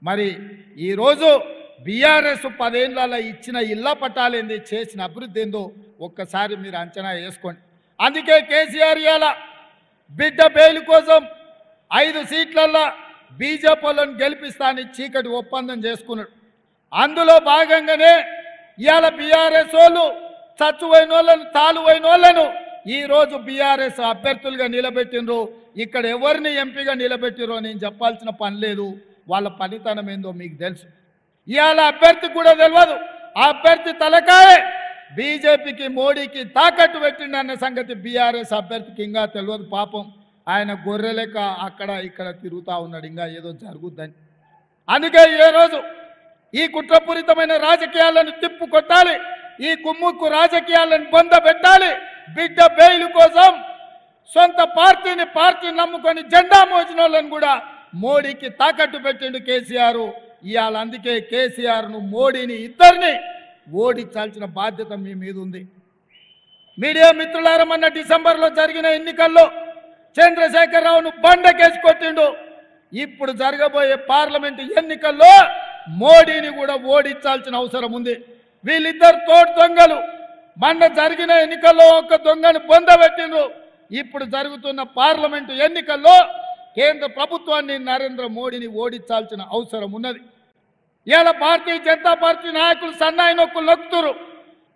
మరి ఈరోజు బీఆర్ఎస్ 10 ఏళ్లలో ఇచ్చిన ఇళ్ల పట్టాలేంది, చేసిన అభివృద్ధి ఏందో ఒక్కసారి మీరు అంచనా వేసుకోండి. అందుకే కేసీఆర్ ఇవాళ బిడ్డ బెయిల్ కోసం 5 సీట్లల్లో బీజేపీలను గెలిపిస్తానని చీకటి ఒప్పందం చేసుకున్నాడు. అందులో భాగంగానే ఇవాళ బీఆర్ఎస్ వాళ్ళు చచ్చువైన వాళ్ళను తాలువైన వాళ్ళను ఈరోజు బీఆర్ఎస్ అభ్యర్థులుగా నిలబెట్టినరు. ఇక్కడ ఎవరిని ఎంపీగా నిలబెట్టిరో నేను చెప్పాల్సిన పని లేదు. వాళ్ళ పనితనం ఏందో మీకు తెలుసు. ఇవాళ అభ్యర్థికి కూడా తెలియదు. ఆ అభ్యర్థి తలకాయే బీజేపీకి మోడీకి తాకట్టు పెట్టిండన్న సంగతి బీఆర్ఎస్ అభ్యర్థికి ఇంకా తెలియదు. పాపం ఆయన గొర్రెలెక్క అక్కడ ఇక్కడ తిరుగుతూ ఉన్నాడు, ఇంకా ఏదో జరుగుద్దని. అందుకే ఏ రోజు ఈ కుట్రపూరితమైన రాజకీయాలను తిప్పు కొట్టాలి, ఈ కుమ్ముక్కు రాజకీయాలను పొందబెట్టాలి. బిడ్డ బెయిల్ కోసం సొంత పార్టీని నమ్ముకొని జెండా మోసిన వాళ్ళని కూడా మోడీకి తాకట్టు పెట్టిండు కేసీఆర్. ఇవాళ అందుకే కేసీఆర్ను మోడీని ఇద్దరిని ఓడించాల్సిన బాధ్యత మీ మీద ఉంది. మీడియా మిత్రులారా, మొన్న డిసెంబర్లో జరిగిన ఎన్నికల్లో చంద్రశేఖరరావును బండకేసి కొట్టిండు. ఇప్పుడు జరగబోయే పార్లమెంటు ఎన్నికల్లో మోడీని కూడా ఓడించాల్సిన అవసరం ఉంది. వీళ్ళిద్దరు తోడు దొంగలు. మొన్న జరిగిన ఎన్నికల్లో ఒక దొంగను పొందబెట్టిండ్రు. ఇప్పుడు జరుగుతున్న పార్లమెంటు ఎన్నికల్లో కేంద్ర ప్రభుత్వాన్ని నరేంద్ర మోడీని ఓడించాల్సిన అవసరం ఉన్నది. ఇలా భారతీయ జనతా పార్టీ నాయకులు సన్నాయి నొక్కులు నొక్కుతురు.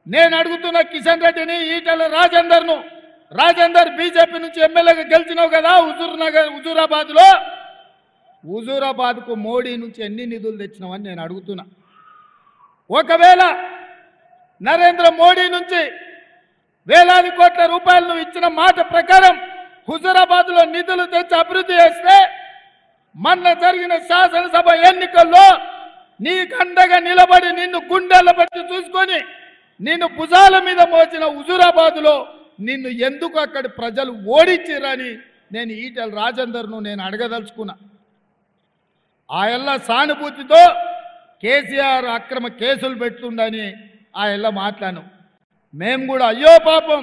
నేను అడుగుతున్న కిషన్ రెడ్డిని, ఈటెల రాజేందర్ బీజేపీ నుంచి ఎమ్మెల్యేగా గెలిచినావు కదా హుజూరాబాద్లో. హుజూరాబాద్కు మోడీ నుంచి ఎన్ని నిధులు తెచ్చినావని నేను అడుగుతున్నా. ఒకవేళ నరేంద్ర మోడీ నుంచి వేలాది కోట్ల రూపాయలు నువ్వు ఇచ్చిన మాట ప్రకారం హుజూరాబాద్లో నిధులు తెచ్చి అభివృద్ధి చేస్తే మొన్న జరిగిన శాసనసభ ఎన్నికల్లో నీకండగా నిలబడి నిన్ను గుండెల బట్టి చూసుకొని నిన్ను భుజాల మీద మోచిన హుజూరాబాద్లో నిన్ను ఎందుకు అక్కడి ప్రజలు ఓడించిరని నేను ఈటెల రాజేందర్ను నేను అడగదలుచుకున్నా. ఆ ఎల్ల సానుభూతితో కేసీఆర్ అక్రమ కేసులు పెడుతుండని ఆ ఎల్ల మాట్లాడాను. మేము కూడా అయ్యో పాపం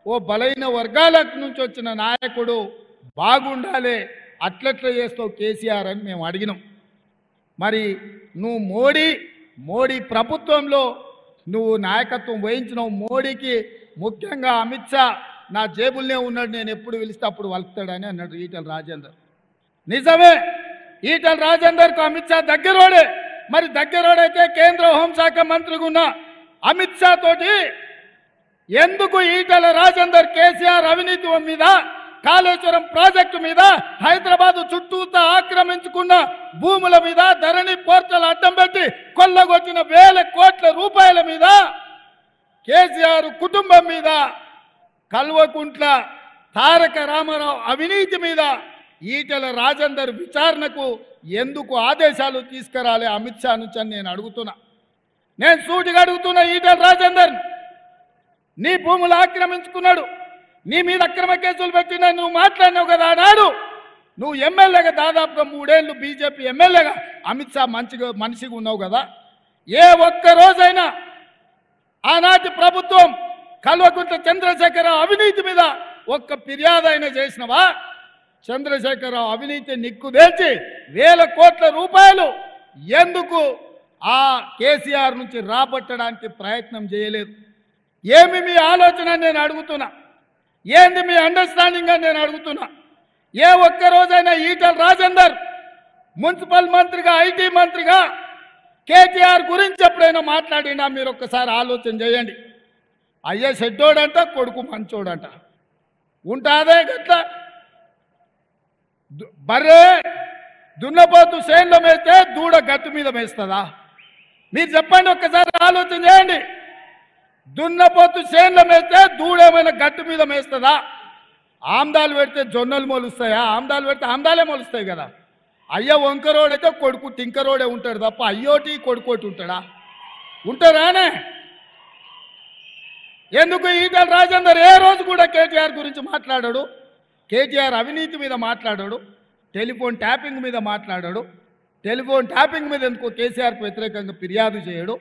ఓ బలైన వర్గాల నుంచి వచ్చిన నాయకుడు బాగుండాలి, అట్లట్లా చేస్తావు కేసీఆర్ అని మేము అడిగినాం. మరి నువ్వు మోడీ ప్రభుత్వంలో నువ్వు నాయకత్వం వహించినావు. మోడీకి ముఖ్యంగా అమిత్ షా నా జేబుల్నే ఉన్నాడు, నేను ఎప్పుడు పిలిస్తే అప్పుడు వలుపుతాడని అన్నాడు ఈటెల రాజేందర్. నిజమే, ఈటెల రాజేందర్కు అమిత్ షా దగ్గరోడే. మరి దగ్గరోడైతే కేంద్ర హోంశాఖ మంత్రిగా ఉన్న అమిత్ షా తోటి ఎందుకు ఈటెల రాజేందర్ కేసీఆర్ అవినీతి మీద, కాళేశ్వరం ప్రాజెక్టు మీద, హైదరాబాద్ చుట్టూతా ఆక్రమించుకున్న భూముల మీద, ధరణి పోర్టల్ అడ్డం పెట్టి కొల్లగొచ్చిన వేల కోట్ల రూపాయల మీద, కేసీఆర్ కుటుంబం మీద, కల్వకుంట్ల తారక రామారావు అవినీతి మీద ఈటెల రాజేందర్ విచారణకు ఎందుకు ఆదేశాలు తీసుకురాలి అమిత్ షా నుంచి అని నేను అడుగుతున్నా. నేను సూటిగా అడుగుతున్నా ఈటెల రాజేందర్, నీ భూములు ఆక్రమించుకున్నాడు, నీ మీద అక్రమ కేసులు పెట్టినా నువ్వు మాట్లాడినావు కదా ఆనాడు. నువ్వు ఎమ్మెల్యేగా దాదాపుగా 3 ఏళ్ళు బీజేపీ ఎమ్మెల్యేగా అమిత్ షా మనిషిగా ఉన్నావు కదా. ఏ ఒక్క రోజైనా ఆనాటి ప్రభుత్వం కల్వకుంట్ల చంద్రశేఖరరావు అవినీతి మీద ఒక్క ఫిర్యాదు అయినా చేసినవా? చంద్రశేఖరరావు అవినీతి నిక్కుదేల్చి వేల కోట్ల రూపాయలు ఎందుకు ఆ కేసీఆర్ నుంచి రాబట్టడానికి ప్రయత్నం చేయలేదు? ఏమి మీ ఆలోచన నేను అడుగుతున్నా, ఏంది మీ అండర్స్టాండింగ్ అని నేను అడుగుతున్నా. ఏ ఒక్క రోజైనా ఈటెల రాజేందర్ మున్సిపల్ మంత్రిగా, ఐటీ మంత్రిగా కేటీఆర్ గురించి ఎప్పుడైనా మాట్లాడినా? మీరు ఒక్కసారి ఆలోచన చేయండి. అయ్యే చెడ్డోడంట, కొడుకు మంచోడంట, ఉంటాదే గట్ల. బర్రె దున్నపోతు చేనులో మేస్తే దూడ గట్టు మీద మేస్తుందా? మీరు చెప్పండి, ఒక్కసారి ఆలోచన చేయండి. దున్నపోతు చేనులో మేస్తే దూడేమైనా గట్టు మీద మేస్తుందా? ఆమ్దాలు పెడితే జొన్నలు మొలుస్తాయా? ఆమ్దాలు పెడితే ఆమ్దాలే మొలుస్తాయి కదా. అయ్య వంకరోడైతే కొడుకు టింకరోడే ఉంటాడు తప్ప అయ్యోటి కొడుకోటి ఉంటాడా? ఉంటారానే? ఎందుకు ఈటెల రాజేందర్ ఏ రోజు కూడా కేటీఆర్ గురించి మాట్లాడాడు? కేటీఆర్ అవినీతి మీద మాట్లాడాడు, టెలిఫోన్ ట్యాపింగ్ మీద మాట్లాడాడు. టెలిఫోన్ ట్యాపింగ్ మీద ఎందుకో కేసీఆర్కు వ్యతిరేకంగా ఫిర్యాదు చేయడు.